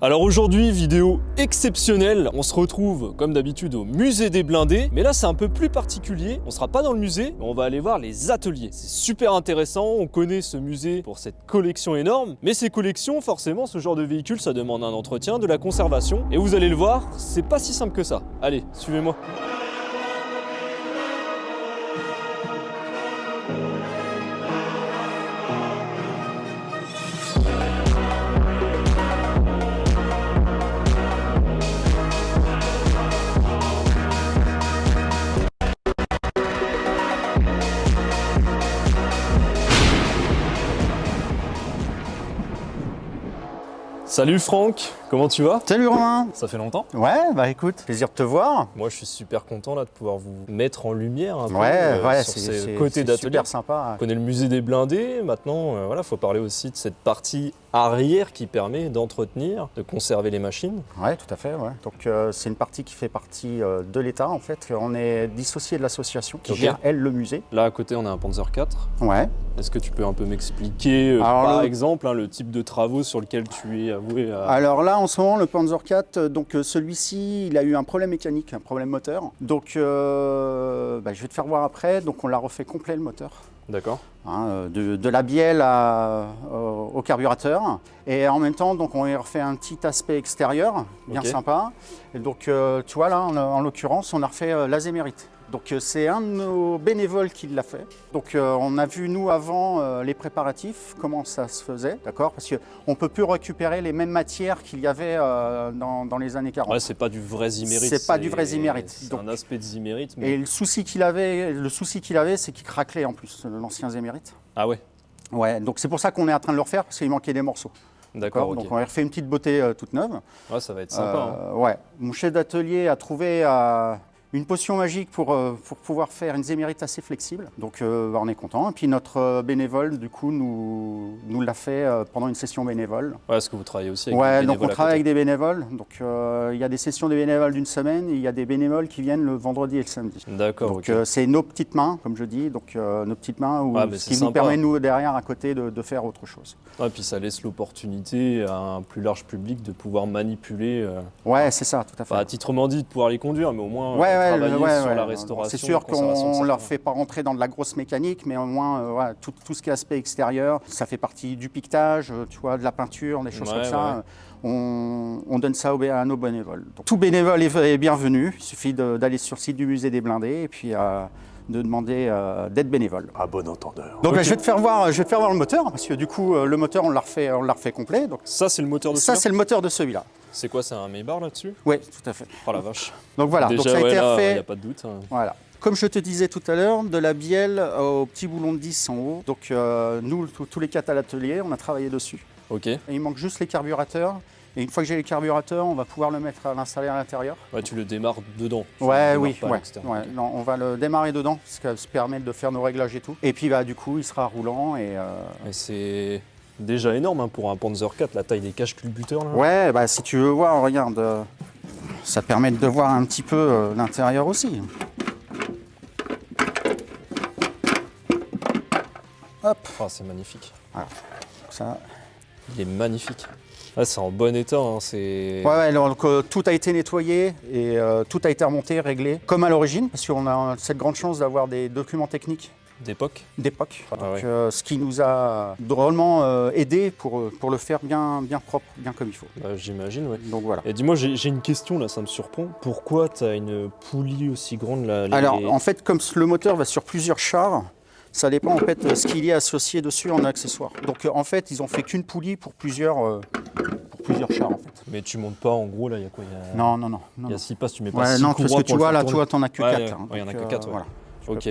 Alors aujourd'hui, vidéo exceptionnelle, on se retrouve comme d'habitude au musée des blindés, mais là c'est un peu plus particulier, on sera pas dans le musée, mais on va aller voir les ateliers. C'est super intéressant, on connaît ce musée pour cette collection énorme, mais ces collections, forcément, ce genre de véhicule, ça demande un entretien, de la conservation, et vous allez le voir, c'est pas si simple que ça. Allez, suivez-moi. Salut Franck, comment tu vas? Salut Romain. Ça fait longtemps? Ouais, bah écoute, plaisir de te voir. Moi je suis super content là de pouvoir vous mettre en lumière un peu sur ces côtés d'atelier. Super sympa. On connaît le musée des blindés, maintenant voilà, faut parler aussi de cette partie arrière qui permet d'entretenir, de conserver les machines. Ouais, tout à fait, ouais. Donc c'est une partie qui fait partie de l'État en fait. On est dissocié de l'association qui gère elle le musée. Là à côté on a un Panzer IV. Ouais. Est-ce que tu peux un peu m'expliquer par exemple le type de travaux sur lequel tu es avoué à... Alors là en ce moment le Panzer IV, donc celui-ci il a eu un problème mécanique, un problème moteur. Donc je vais te faire voir après, donc on l'a refait complet le moteur. D'accord. Hein, de la bielle au carburateur. Et en même temps, donc, on y refait un petit aspect extérieur, bien sympa. Et donc, tu vois, là, en l'occurrence, on a refait l'azémérite. Donc, c'est un de nos bénévoles qui l'a fait. Donc, on a vu, nous, avant, les préparatifs, comment ça se faisait, d'accord? Parce qu'on ne peut plus récupérer les mêmes matières qu'il y avait dans les années 40. Ouais, c'est pas du vrai zimérite. C'est pas du vrai zimérite. C'est un aspect de zimérite. Mais... Et le souci qu'il avait, c'est qu'il craquelait en plus, l'ancien zimérite. Ah ouais? Ouais, donc c'est pour ça qu'on est en train de le refaire, parce qu'il manquait des morceaux. D'accord, donc on a refait une petite beauté toute neuve. Ouais, ça va être sympa. Ouais, mon chef d'atelier a trouvé une potion magique pour pouvoir faire une zémérite assez flexible. Donc on est content. Et puis notre bénévole, du coup, nous l'a fait pendant une session bénévole. Ouais, est-ce que vous travaillez aussi avec des bénévoles? Ouais, donc on travaille avec des bénévoles. Donc il y a des sessions des bénévoles d'une semaine et il y a des bénévoles qui viennent le vendredi et le samedi. D'accord. Donc c'est nos petites mains, comme je dis, donc nos petites mains, ce qui nous permet, nous, derrière, à côté, de faire autre chose. Ouais, puis ça laisse l'opportunité à un plus large public de pouvoir manipuler. Ouais, c'est ça, tout à fait. À titrement dit, de pouvoir les conduire, mais au moins travailler sur la restauration. C'est sûr qu'on ne leur fait pas rentrer dans de la grosse mécanique, mais au moins, tout ce qui est aspect extérieur, ça fait partie du piquetage, tu vois, de la peinture, des choses comme ça. On donne ça à nos bénévoles. Donc, tout bénévole est bienvenu. Il suffit d'aller sur le site du musée des blindés et puis de demander d'être bénévole. À bon entendeur. Donc je vais te faire voir le moteur, parce que du coup le moteur on l'a refait complet. Donc, ça c'est le moteur de celui-là? Ça c'est le moteur de celui-là. C'est quoi, c'est un Maybach là-dessus? Oui, tout à fait. Oh la vache. Donc voilà, déjà, donc ça a été refait. Il n'y a pas de doute. Voilà. Comme je te disais tout à l'heure, de la bielle au petit boulon de 10 en haut. Donc nous, tous les 4 à l'atelier, on a travaillé dessus. Ok. Et il manque juste les carburateurs. Et une fois que j'ai les carburateurs, on va pouvoir l'installer à l'intérieur. Ouais, tu le démarres dedans. Non, on va le démarrer dedans, ce qui permet de faire nos réglages et tout. Et puis du coup, il sera roulant et c'est déjà énorme pour un Panzer IV, la taille des caches culbuteurs là. Ouais, si tu veux voir, regarde, ça permet de voir un petit peu l'intérieur aussi. Hop. Oh, c'est magnifique. Voilà. Ça. Il est magnifique. Ah, c'est en bon état. Donc, tout a été nettoyé et tout a été remonté, réglé, comme à l'origine, parce qu'on a cette grande chance d'avoir des documents techniques. D'époque. Ce qui nous a drôlement aidé pour le faire bien propre, bien comme il faut. J'imagine, oui. Donc voilà. Et dis-moi, j'ai une question là, ça me surprend. Pourquoi tu as une poulie aussi grande là? Alors, en fait, comme le moteur va sur plusieurs chars, ça dépend en fait ce qu'il y a associé dessus en accessoires. Donc en fait, ils ont fait qu'une poulie pour plusieurs chars en fait. Mais tu montes pas en gros là, il y a quoi? Non. Il y a 6 passes, tu mets pas 6 non, courroies parce que tu vois là, tourner. t'en as que 4. Il y en a que 4, voilà. Ok.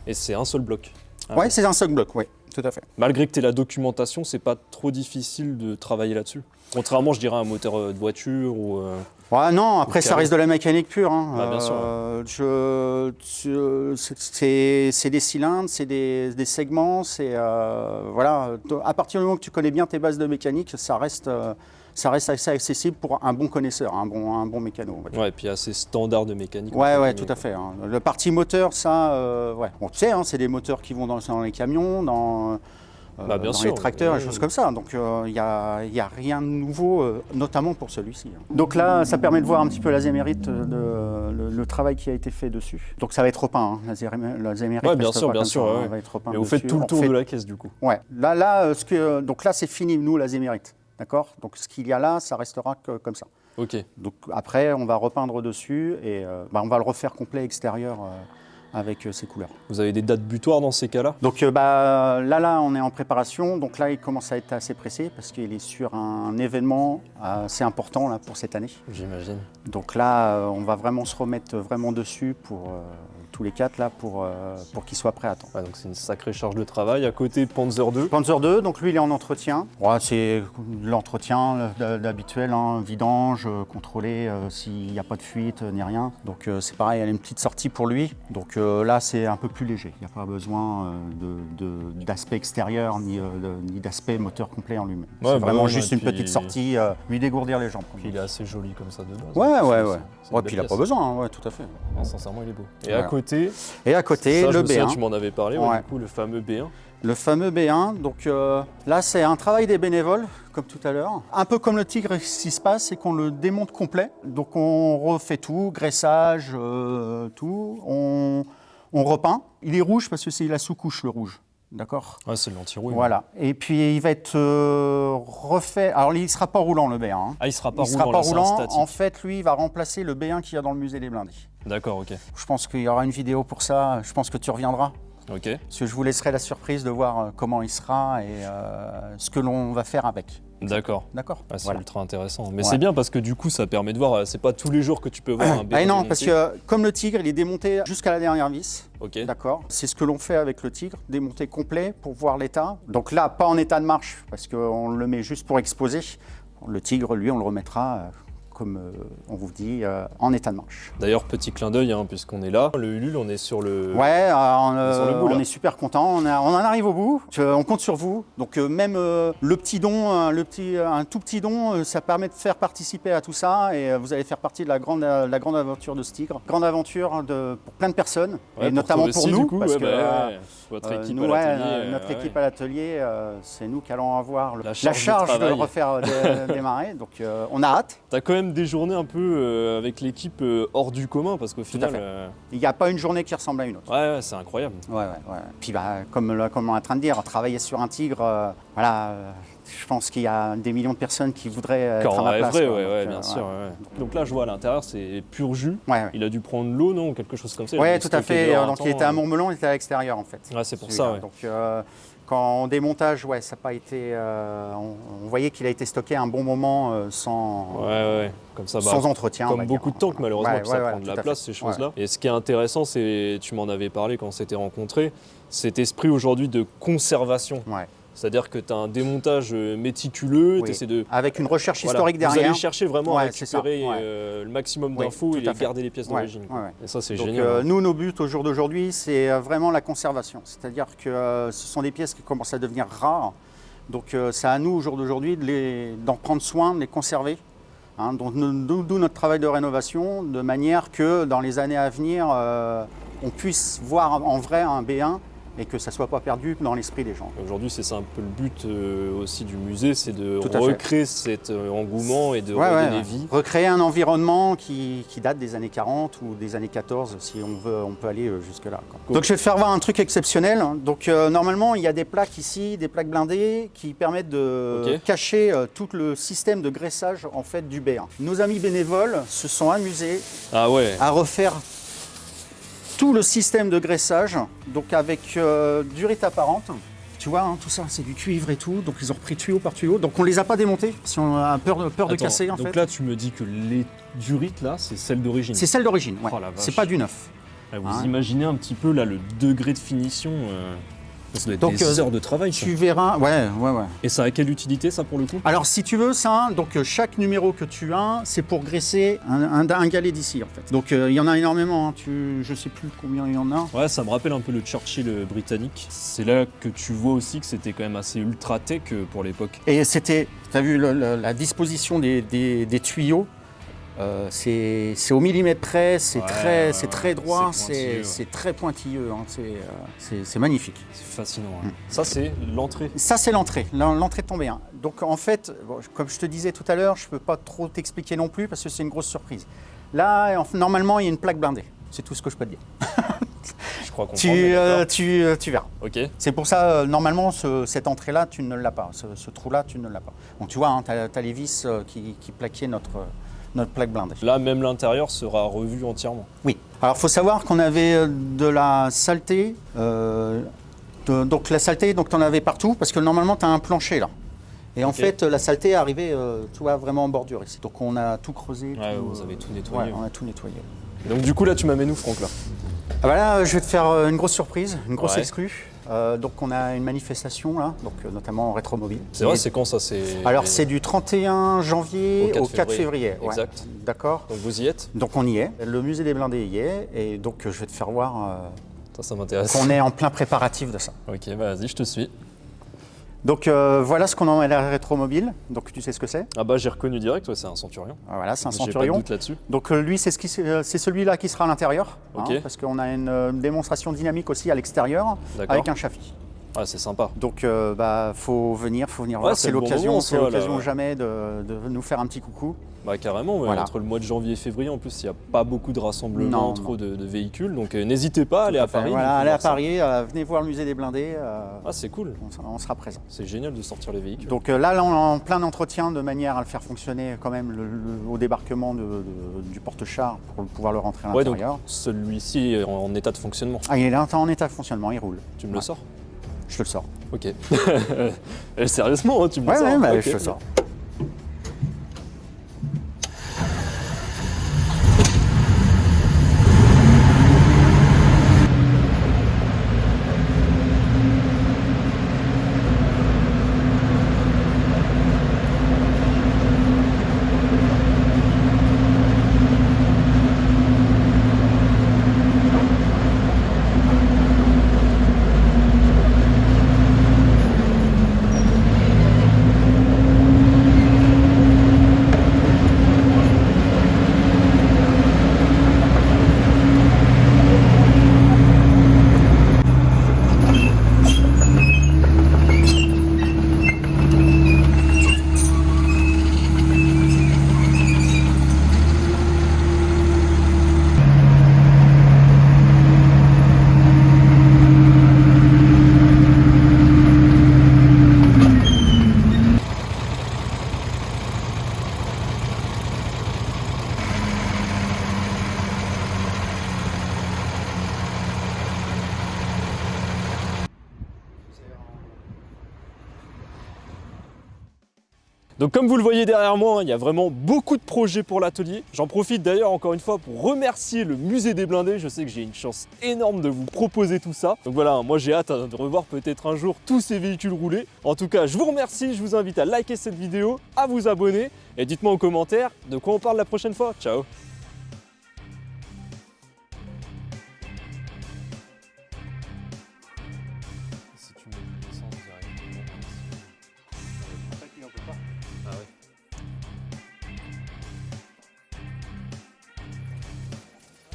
Et c'est un seul bloc? Ouais, c'est un seul bloc, oui, tout à fait. Malgré que tu aies la documentation, c'est pas trop difficile de travailler là-dessus? Contrairement, je dirais, à un moteur de voiture ou... Ouais, non, après ça reste de la mécanique pure. Bien sûr. C'est des cylindres, c'est des segments, voilà. À partir du moment que tu connais bien tes bases de mécanique, ça reste assez accessible pour un bon connaisseur, un bon mécano. On va dire. Ouais, et puis assez standard de mécanique. Ouais, tout à fait. Le parti moteur, ça, bon, tu sais, c'est des moteurs qui vont dans les camions, dans les tracteurs et choses comme ça. Donc il n'y a rien de nouveau, notamment pour celui-ci. Donc là, ça permet de voir un petit peu l'azémérite, le travail qui a été fait dessus. Donc ça va être repeint, hein, l'azémérite. Ouais, bien sûr. Va être repeint. Et vous faites tout le tour de la caisse du coup. Ouais. Donc là, c'est fini, nous, l'azémérite. D'accord. Donc ce qu'il y a là, ça restera comme ça. Ok. Donc après, on va repeindre dessus et on va le refaire complet extérieur. Avec ces couleurs. Vous avez des dates butoirs dans ces cas-là? Donc là, on est en préparation. Donc là, il commence à être assez pressé parce qu'il est sur un événement assez important là, pour cette année. J'imagine. Donc là, on va vraiment se remettre vraiment dessus pour tous les quatre là, pour qu'il soit prêt à temps. Ouais, donc c'est une sacrée charge de travail. À côté, Panzer II. Panzer II, donc lui, il est en entretien. Ouais, c'est l'entretien d'habituel, hein, vidange, contrôler s'il n'y a pas de fuite ni rien. Donc c'est pareil, il y a une petite sortie pour lui. Donc là, c'est un peu plus léger. Il n'y a pas besoin d'aspect extérieur ni d'aspect moteur complet en lui-même. Ouais, c'est vraiment juste une petite sortie, lui dégourdir les jambes. Puis il est assez joli comme ça de base. Ouais. Ouais, puis il n'a pas besoin, hein, ouais, tout à fait. Non, sincèrement, il est beau. Et voilà. À côté, ça, le B1. Tu m'en avais parlé, ouais, du coup, le fameux B1. Le fameux B1, donc là c'est un travail des bénévoles, comme tout à l'heure. Un peu comme le Tigre, ce qui se passe, c'est qu'on le démonte complet. Donc on refait tout, graissage, tout. On repeint. Il est rouge parce que c'est la sous-couche, le rouge. D'accord. Ouais, c'est le l'anti-rouille. Voilà. Et puis il va être refait. Alors il ne sera pas roulant le B1. Hein. Ah, il ne sera pas roulant. Sera pas roulant. En fait, lui, il va remplacer le B1 qu'il y a dans le musée des blindés. D'accord, ok. Je pense qu'il y aura une vidéo pour ça. Je pense que tu reviendras. Ok. Parce que je vous laisserai la surprise de voir comment il sera et ce que l'on va faire avec. D'accord. Ah, c'est ultra intéressant. Mais c'est bien parce que du coup, ça permet de voir, c'est pas tous les jours que tu peux voir un B1 non, démonté. parce que comme le Tigre, il est démonté jusqu'à la dernière vis. Ok. D'accord. C'est ce que l'on fait avec le Tigre, démonté complet pour voir l'état. Donc là, pas en état de marche, parce qu'on le met juste pour exposer. Le Tigre, lui, on le remettra comme on vous dit, en état de marche. Petit clin d'œil, hein, puisqu'on est là. Le Ulule, on est sur le... Ouais, on est super content. On en arrive au bout. On compte sur vous. Donc même le petit don, un tout petit don, ça permet de faire participer à tout ça. Et vous allez faire partie de la grande aventure de ce Tigre. Grande aventure pour plein de personnes, et notamment pour nous. Parce que votre équipe à l'atelier. Notre équipe à l'atelier, c'est nous qui allons avoir la charge de le refaire démarrer. Donc on a hâte. T'as quand même des journées un peu avec l'équipe hors du commun parce qu'au final... Il n'y a pas une journée qui ressemble à une autre. Ouais, c'est incroyable. Ouais. Puis comme on est en train de dire, travailler sur un Tigre, je pense qu'il y a des millions de personnes qui voudraient être à ma place. Bien sûr. Donc là, je vois à l'intérieur, c'est pur jus. Ouais. Il a dû prendre l'eau, non? Quelque chose comme ça. Oui, tout à fait. Donc il était à Montmelon, il était à l'extérieur en fait. Ouais, c'est pour ça. Ouais. Donc quand en démontage, ça n'a pas été. On voyait qu'il a été stocké un bon moment sans. Comme ça, sans entretien. Comme beaucoup de tanks, malheureusement, ça prend de la place, ces choses-là. Et ce qui est intéressant, c'est, tu m'en avais parlé quand on s'était rencontrés, cet esprit aujourd'hui de conservation. Ouais. C'est-à-dire que tu as un démontage méticuleux, tu essaies de... Avec une recherche historique derrière. Vous allez chercher vraiment à récupérer le maximum d'infos et garder les pièces d'origine. Et ça, c'est génial. Nous, nos buts au jour d'aujourd'hui, c'est vraiment la conservation. C'est-à-dire que ce sont des pièces qui commencent à devenir rares. Donc c'est à nous, au jour d'aujourd'hui, d'en prendre soin, de les conserver. D'où notre travail de rénovation, de manière que dans les années à venir, on puisse voir en vrai un B1 et que ça ne soit pas perdu dans l'esprit des gens. Aujourd'hui, c'est ça un peu le but aussi du musée, c'est de recréer cet engouement et de redonner vie. Recréer un environnement qui date des années 40 ou des années 14, si on veut, on peut aller jusque-là. Cool. Donc je vais te faire voir un truc exceptionnel. Donc normalement, il y a des plaques ici, des plaques blindées, qui permettent de cacher tout le système de graissage en fait, du B1. Nos amis bénévoles se sont amusés à refaire tout le système de graissage, donc avec durite apparente. Tu vois, tout ça, c'est du cuivre et tout. Donc ils ont repris tuyau par tuyau. Donc on les a pas démontés, si on a peur de casser en fait. Donc là, tu me dis que les durites là, c'est celle d'origine. C'est celle d'origine, ouais. C'est pas du neuf. Vous imaginez un petit peu là le degré de finition. Ça doit être des heures de travail. Tu verras, ouais. Et ça a quelle utilité ça pour le coup? Alors si tu veux ça, donc chaque numéro que tu as, c'est pour graisser un galet d'ici en fait. Donc il y en a énormément, hein. Je sais plus combien il y en a. Ouais, ça me rappelle un peu le Churchill britannique. C'est là que tu vois aussi que c'était quand même assez ultra tech pour l'époque. Et c'était, tu as vu la disposition des tuyaux. C'est au millimètre près, c'est très droit, c'est c'est très pointilleux, hein, c'est magnifique. C'est fascinant. Hein. Ça, c'est l'entrée. Ça, c'est l'entrée de ton B1. Donc en fait, bon, comme je te disais tout à l'heure, je ne peux pas trop t'expliquer non plus parce que c'est une grosse surprise. Là, normalement, il y a une plaque blindée. C'est tout ce que je peux te dire. Je crois qu'on tu verras. Ok. C'est pour ça, normalement, cette entrée-là, tu ne l'as pas. Ce trou-là, tu ne l'as pas. Donc tu vois, hein, tu as les vis qui plaquaient notre plaque blindée. Là, même l'intérieur sera revu entièrement. Oui. Alors, il faut savoir qu'on avait de la saleté. Donc la saleté, tu en avais partout, parce que normalement, tu as un plancher là. Et en fait, la saleté est arrivée, tu vois, vraiment en bordure ici. Donc on a tout creusé. Ouais, vous avez tout nettoyé. Ouais, on a tout nettoyé. Et donc du coup, là, tu m'amènes où, Franck, là? Ah bah là, je vais te faire une grosse surprise, une grosse exclue. Donc on a une manifestation là, donc notamment en rétromobile. C'est vrai, c'est quand ça? Alors c'est du 31 janvier au 4 février. Exact. Ouais. D'accord. Donc vous y êtes? Donc on y est. Le musée des blindés y est. Et donc je vais te faire voir Ça m'intéresse. qu'on est en plein préparatif de ça. Ok, vas-y, je te suis. Donc voilà ce qu'on en met à la rétromobile. Donc tu sais ce que c'est? Ah bah j'ai reconnu direct, ouais, c'est un Centurion. Voilà, c'est un J'ai pas de Centurion. doute là-dessus. Donc lui, c'est celui-là qui sera à l'intérieur. Ok. Parce qu'on a une démonstration dynamique aussi à l'extérieur avec un châssis. Ah, c'est sympa. Donc faut venir voir. c'est C'est le bon l'occasion, moment, c'est ça, l'occasion là. jamais de nous faire un petit coucou. Bah carrément, ouais. Voilà. Entre le mois de janvier et février, en plus, il n'y a pas beaucoup de rassemblements Non. de véhicules. Donc n'hésitez pas à aller à Paris. Voilà, allez à Paris, venez voir le musée des blindés. Ah, c'est cool. On sera présent. C'est génial de sortir les véhicules. Donc là, on est en plein entretien de manière à le faire fonctionner quand même au débarquement du porte-char pour pouvoir le rentrer à ouais, donc l'intérieur. celui-ci est en état de fonctionnement. Ah, il est là en état de fonctionnement, il roule. Tu me le sors? Je te le sors. Ok. Sérieusement, hein, tu me le sors? Ouais, Ok. je te le sors. Donc comme vous le voyez derrière moi, il y a vraiment beaucoup de projets pour l'atelier. J'en profite d'ailleurs encore une fois pour remercier le musée des blindés. Je sais que j'ai une chance énorme de vous proposer tout ça. Donc voilà, moi j'ai hâte de revoir peut-être un jour tous ces véhicules rouler. En tout cas, je vous remercie, je vous invite à liker cette vidéo, à vous abonner et dites-moi en commentaire de quoi on parle la prochaine fois. Ciao!